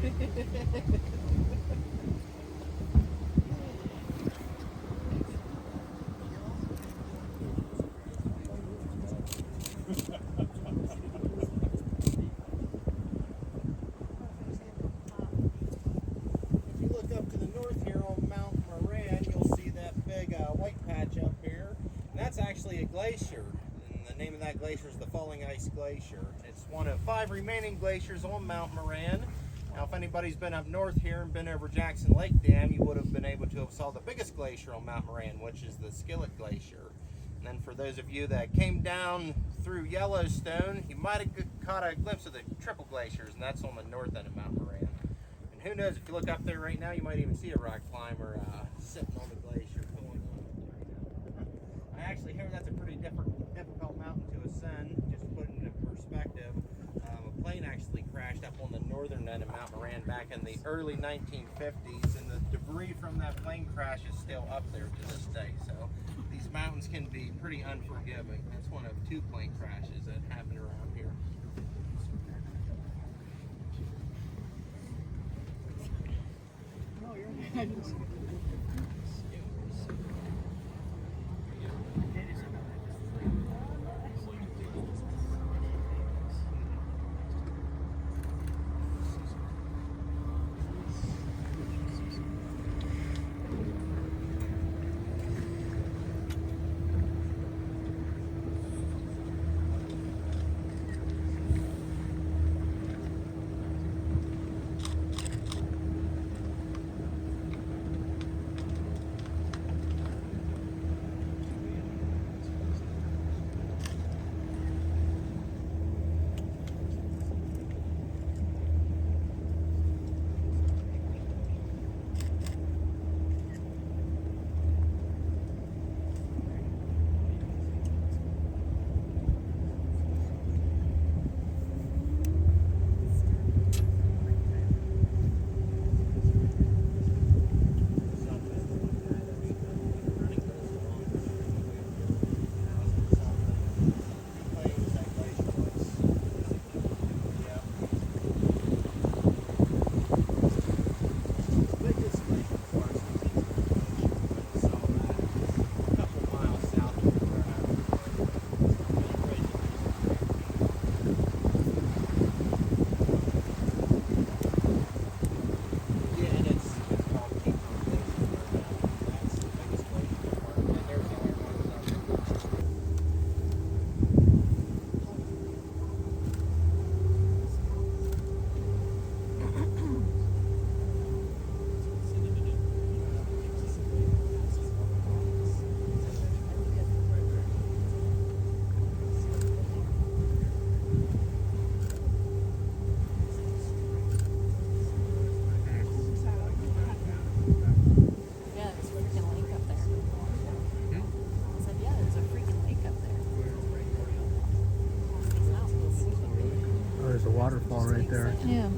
look up to the north here on Mount Moran, you'll see that big white patch up here. And that's actually a glacier. And the name of that glacier is the Falling Ice Glacier. It's one of 5 remaining glaciers on Mount Moran. Now, if anybody's been up north here and been over Jackson Lake Dam, you would have been able to have saw the biggest glacier on Mount Moran, which is the Scenic Glacier. And then for those of you that came down through Yellowstone, you might have caught a glimpse of the triple glaciers, and that's on the north end of Mount Moran. And who knows, if you look up there right now, you might even see a rock climber sitting on the glacier going on. I actually hear that's a pretty difficult mountain to ascend, just to put it into perspective. A plane actually crashed up on the northern end of Mount Moran back in the early 1950s, and the debris from that plane crash is still up there to this day. So these mountains can be pretty unforgiving. That's one of 2 plane crashes that happened around here. There's a waterfall right there. Yeah.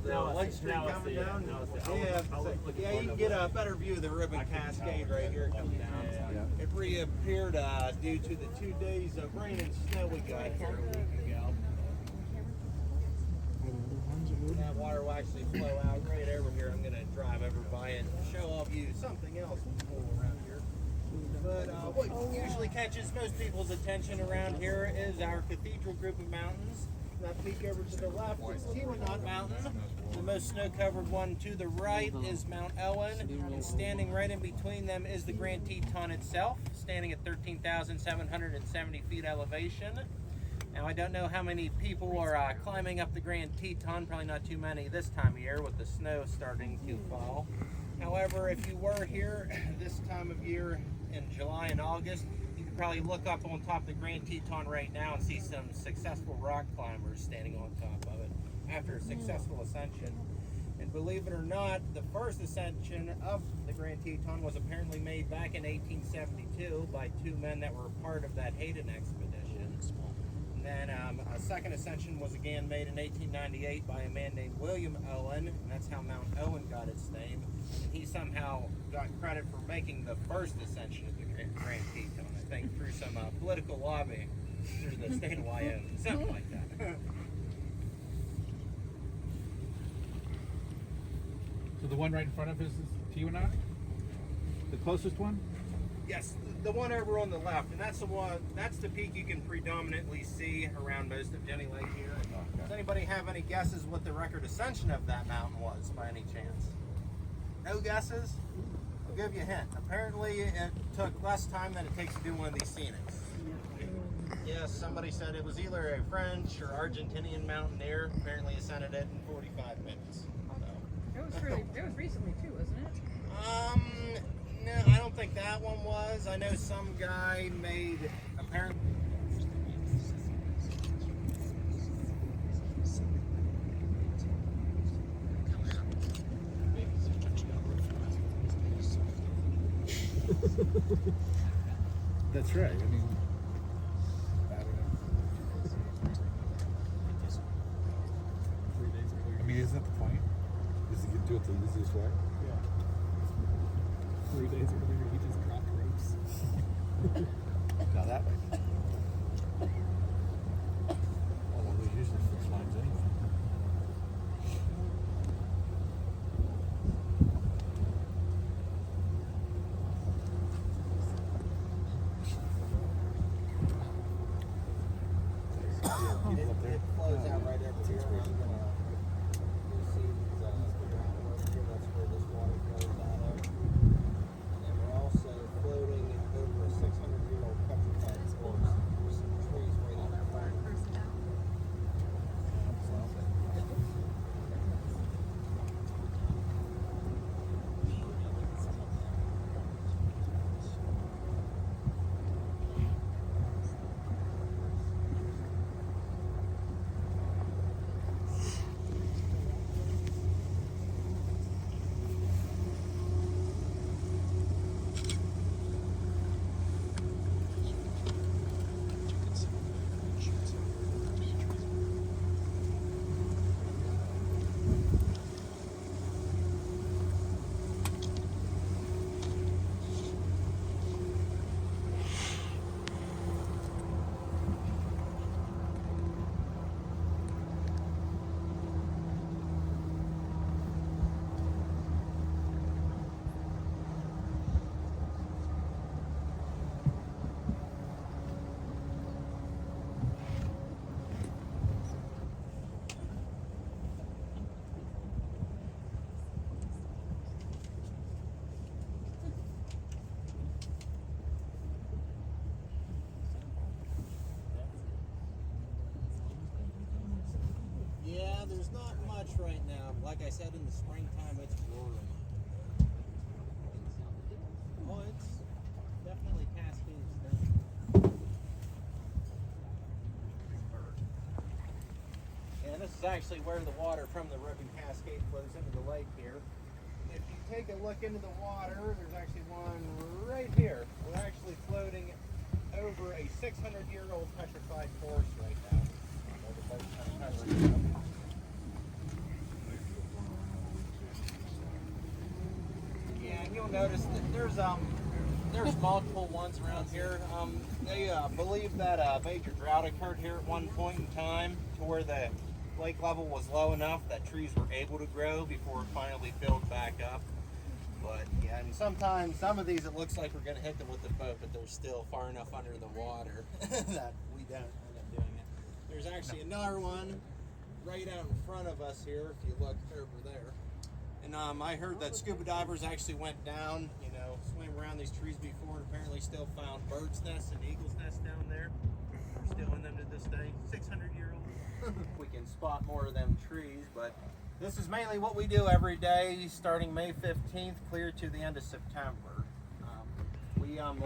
White streak coming down. Yeah, you can get a better view of the ribbon cascade right here coming down. It reappeared due to the 2 days of rain and snow we got here a week ago. That water will actually flow out right over here. I'm going to drive over by and show all of you something else cool around here. But what usually catches most people's attention around here is our cathedral group of mountains. That peak over to the left is Tetons Mountain. The most snow-covered one to the right is Mount Owen, and standing right in between them is the Grand Teton itself, standing at 13,770 feet elevation. Now, I don't know how many people are climbing up the Grand Teton, probably not too many this time of year with the snow starting to fall. However, if you were here this time of year in July and August, you could probably look up on top of the Grand Teton right now and see some successful rock climbers standing on top of it after a successful ascension. And believe it or not, the first ascension of the Grand Teton was apparently made back in 1872 by two men that were part of that Hayden expedition. And then a second ascension was again made in 1898 by a man named William Owen, and that's how Mount Owen got its name. And he somehow got credit for making the first ascension of the Grand Teton, I think through some political lobbying through the state of Wyoming, something like that. So the one right in front of us is Tiwanaku? The closest one? Yes, the one over on the left, and that's the one. That's the peak you can predominantly see around most of Jenny Lake here. Does anybody have any guesses what the record ascension of that mountain was, by any chance? No guesses? I'll give you a hint. Apparently, it took less time than it takes to do one of these scenics. Yes, somebody said it was either a French or Argentinian mountaineer. Apparently, ascended it in 45 minutes. It was recently too, wasn't it? No, I don't think that one was. I know some guy made apparently. That's right. I mean, I don't know. I mean, isn't that the point? Is to do it the easiest way? Yeah. 3 days earlier, he just dropped ropes. Now that way. Well, there's usually 6 lines anyway. It flows out right over here. You'll see these groundwork here. That's where this water flows out of. And then we're also floating over a 600-year-old petrified forest with some trees right on that fire. Yeah, there's not much right now. Like I said, in the springtime, it's roaring. Oh, it's definitely cascades down. And this is actually where the water from the Ribbon Cascade flows into the lake here. If you take a look into the water, there's actually one right here. We're actually floating over a 600-year-old petrified forest right now. Yeah, and you'll notice that there's multiple ones around here. They believe that a major drought occurred here at one point in time, to where the lake level was low enough that trees were able to grow before it finally filled back up. But yeah, and sometimes some of these it looks like we're going to hit them with the boat, but they're still far enough under the water that we don't end up doing it. There's actually another one right out in front of us here, if you look over there. And I heard that scuba divers actually went down, swam around these trees before, and apparently still found birds' nests and eagles' nests down there. They're still in them to this day, 600-year-old. We can spot more of them trees, but this is mainly what we do every day, starting May 15th, clear to the end of September. We on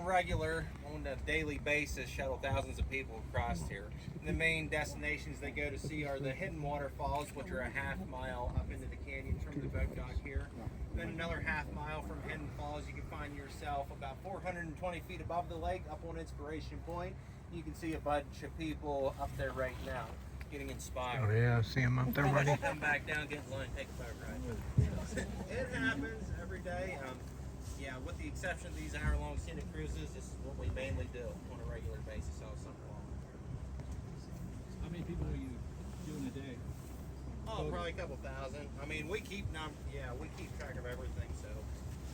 regular, when on a daily basis shuttle thousands of people across here. And the main destinations they go to see are the hidden waterfalls, which are a half-mile up into the canyon from the boat dock here. And then another half-mile from Hidden Falls, you can find yourself about 420 feet above the lake, up on Inspiration Point. You can see a bunch of people up there right now, getting inspired. Oh yeah, I see him up there, buddy. Come back down, get in line, take a boat ride. It happens every day. Yeah, with the exception of these hour-long scenic cruises, this is what we mainly do on a regular basis all summer long. How many people are you doing a day? Oh, probably a couple thousand. I mean, we keep track of everything, so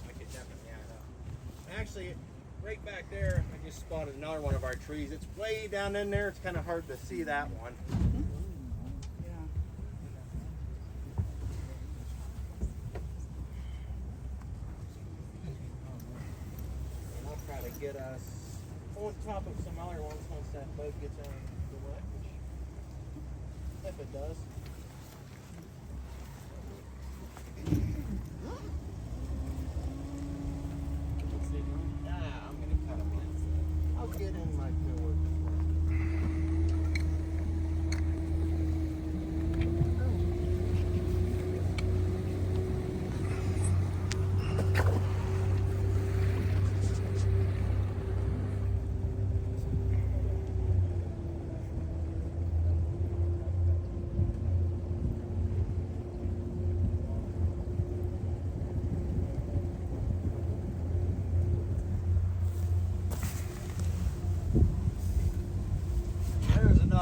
I could definitely add up. Actually, right back there, I just spotted another one of our trees. It's way down in there. It's kind of hard to see that one. And I'll try to get us on top of some other ones once that boat gets out of the way, if it does. I'm gonna cut them in. I'll get in my field.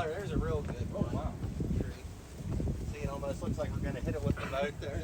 There's a real good one. Oh, wow. See, it almost looks like we're gonna hit it with the boat there.